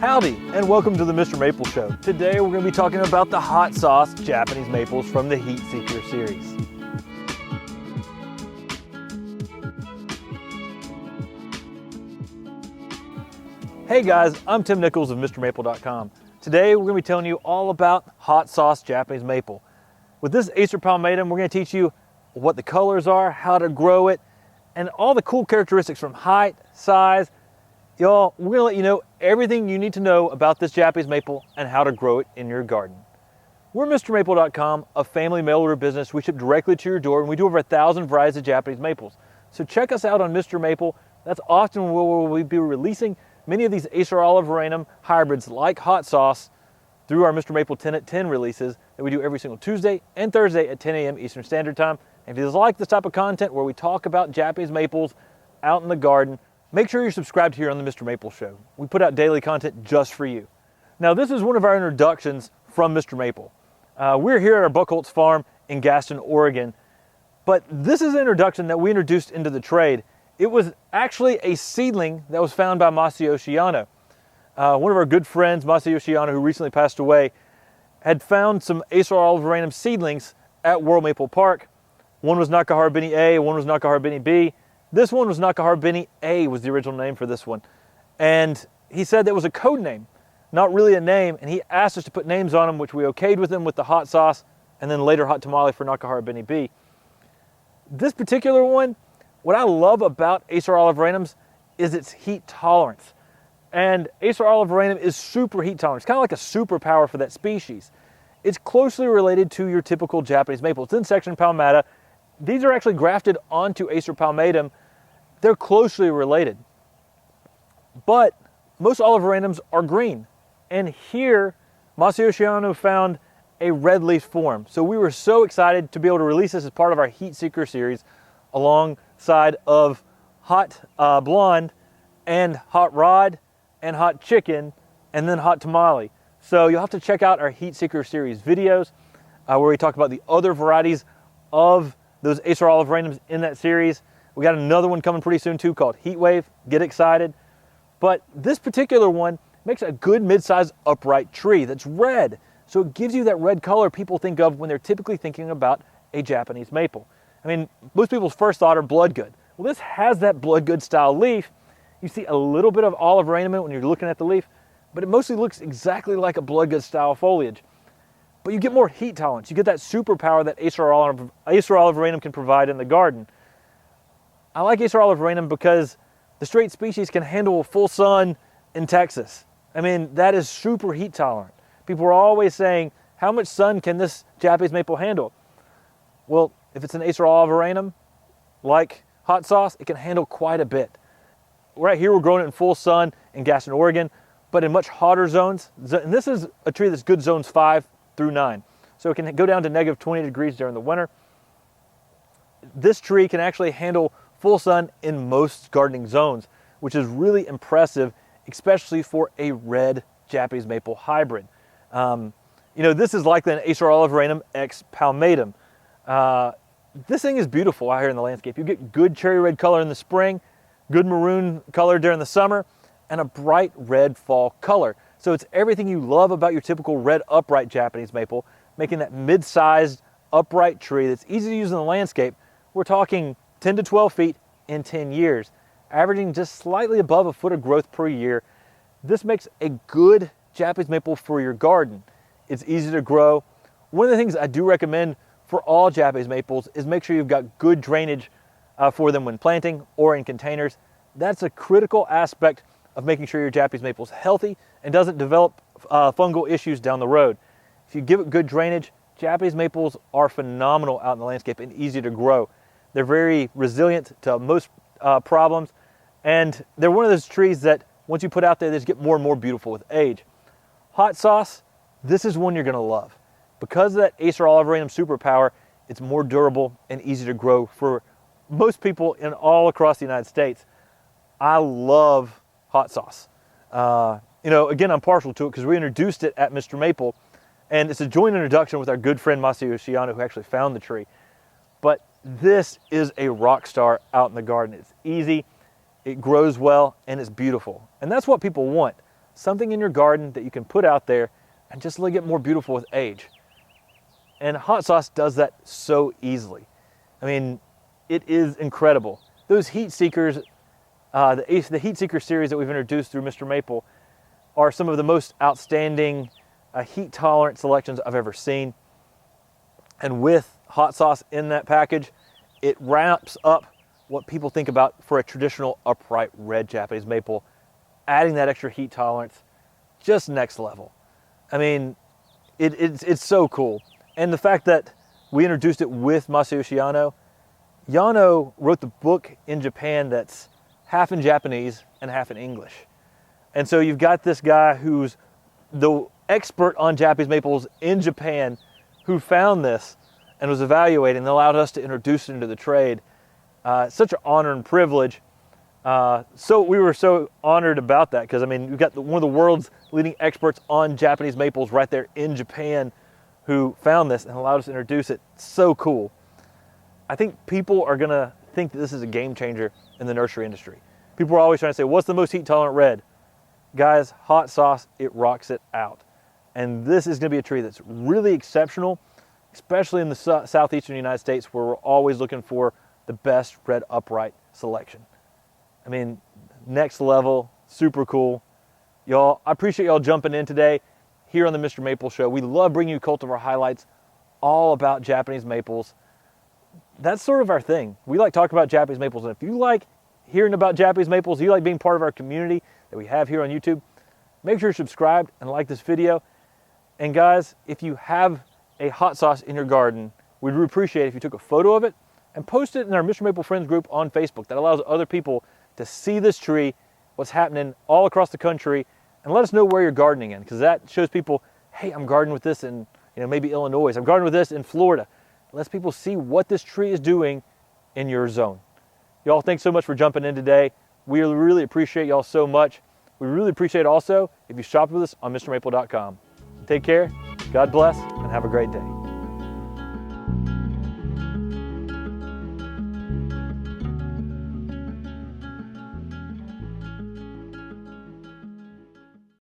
Howdy, and welcome to the Mr. Maple Show. Today we're going to be talking about the hot sauce Japanese maples from the Heat Seeker series. Hey guys, I'm Tim Nichols of MrMaple.com. Today we're going to be telling you all about hot sauce Japanese maple. With this Acer palmatum, we're going to teach you what the colors are, how to grow it, and all the cool characteristics from height, size. Y'all, we're going to let you know everything you need to know about this Japanese maple and how to grow it in your garden. We're MrMaple.com, a family mail order business. We ship directly to your door, and we do over 1,000 varieties of Japanese maples. So check us out on Mr. Maple. That's often where we'll be releasing many of these Acer oliverianum hybrids like hot sauce through our Mr. Maple 10 at 10 releases that we do every single Tuesday and Thursday at 10 a.m. Eastern Standard Time. And if you like this type of content where we talk about Japanese maples out in the garden, make sure you're subscribed here on the Mr. Maple Show. We put out daily content just for you. Now, this is one of our introductions from Mr. Maple. We're here at our Buckholz farm in Gaston, Oregon, but this is an introduction that we introduced into the trade. It was actually a seedling that was found by Masayoshi Yano. One of our good friends, Masayoshi Yano, who recently passed away, had found some Acer oliverianum seedlings at World Maple Park. One was Nakahara Benny A, one was Nakahara Benny B. This one was Nakahara Benny A was the original name for this one. And he said that was a code name, not really a name, and he asked us to put names on them, which we okayed with him with the hot sauce, and then later hot tamale for Nakahara Benny B. This particular one, what I love about Acer oliverianums is its heat tolerance. And Acer oliverianum is super heat tolerant. It's kind of like a superpower for that species. It's closely related to your typical Japanese maple. It's in section palmata. These are actually grafted onto Acer palmatum. They're closely related. But most oliverianums are green. And here, Masayoshi Yano found a red leaf form. So we were so excited to be able to release this as part of our Heat Seeker series alongside of Hot Blonde and Hot Rod and Hot Chicken and then Hot Tamale. So you'll have to check out our Heat Seeker series videos where we talk about the other varieties of those Acer oliverianums in that series. We got another one coming pretty soon too called Heat Wave. Get excited. But this particular one makes a good mid-sized upright tree that's red. So it gives you that red color people think of when they're typically thinking about a Japanese maple. I mean, most people's first thought are bloodgood. Well, this has that bloodgood style leaf. You see a little bit of oliverianum when you're looking at the leaf, but it mostly looks exactly like a bloodgood style foliage. But you get more heat tolerance. You get that superpower that Acer oliverianum can provide in the garden. I like Acer oliverianum because the straight species can handle full sun in Texas. I mean, that is super heat tolerant. People are always saying, how much sun can this Japanese maple handle? Well, if it's an Acer oliverianum, like hot sauce, it can handle quite a bit. Right here, we're growing it in full sun in Gaston, Oregon, but in much hotter zones. And this is a tree that's good zones 5 through 9. So it can go down to negative 20 degrees during the winter. This tree can actually handle full sun in most gardening zones, which is really impressive, especially for a red Japanese maple hybrid. This is likely an Acer oliverianum X palmatum. This thing is beautiful out here in the landscape. You get good cherry red color in the spring, good maroon color during the summer, and a bright red fall color. So it's everything you love about your typical red upright Japanese maple, making that mid-sized upright tree that's easy to use in the landscape. We're talking 10 to 12 feet in 10 years, averaging just slightly above a foot of growth per year. This makes a good Japanese maple for your garden. It's easy to grow. One of the things I do recommend for all Japanese maples is make sure you've got good drainage for them when planting or in containers. That's a critical aspect of making sure your Japanese maple is healthy and doesn't develop fungal issues down the road. If you give it good drainage, Japanese maples are phenomenal out in the landscape and easy to grow. They're very resilient to most problems, and they're one of those trees that once you put out there, they just get more and more beautiful with age. Hot sauce, this is one you're gonna love. Because of that Acer oliverianum superpower, it's more durable and easy to grow for most people in all across the United States. I love hot sauce. Again, I'm partial to it because we introduced it at Mr. Maple, and it's a joint introduction with our good friend Masayoshi Yano, who actually found the tree. But this is a rock star out in the garden. It's easy, it grows well, and it's beautiful. And that's what people want. something in your garden that you can put out there and just let it get more beautiful with age. And hot sauce does that so easily. I mean, it is incredible. Those heat seekers, the heat seeker series that we've introduced through Mr. Maple are some of the most outstanding heat tolerant selections I've ever seen. And with hot sauce in that package, it wraps up what people think about for a traditional upright red Japanese maple. Adding that extra heat tolerance, just next level. I mean, it's so cool. And the fact that we introduced it with Masayoshi Yano. Yano wrote the book in Japan that's half in Japanese and half in English. And so you've got this guy who's the expert on Japanese maples in Japan who found this and was evaluating and allowed us to introduce it into the trade. Such an honor and privilege. So we were so honored about that because, I mean, we've got one of the world's leading experts on Japanese maples right there in Japan who found this and allowed us to introduce it. So cool. I think people are gonna think that this is a game changer in the nursery industry. People are always trying to say, what's the most heat tolerant red? Guys, hot sauce, it rocks it out. And this is gonna be a tree that's really exceptional, especially in the southeastern United States where we're always looking for the best red upright selection. I mean, next level, super cool. Y'all, I appreciate y'all jumping in today here on the Mr. Maple Show. We love bringing you cultivar highlights all about Japanese maples. That's sort of our thing. We like talking about Japanese maples. And if you like hearing about Japanese maples, you like being part of our community that we have here on YouTube, make sure you're subscribed and like this video. And guys, if you have a hot sauce in your garden, we'd really appreciate it if you took a photo of it and post it in our Mr. Maple Friends group on Facebook. That allows other people to see this tree, what's happening all across the country, and let us know where you're gardening in, because that shows people, hey, I'm gardening with this in, maybe Illinois. I'm gardening with this in Florida. It lets people see what this tree is doing in your zone. Y'all, thanks so much for jumping in today. We really appreciate y'all so much. We really appreciate it also if you shopped with us on MrMaple.com. Take care, God bless, and have a great day.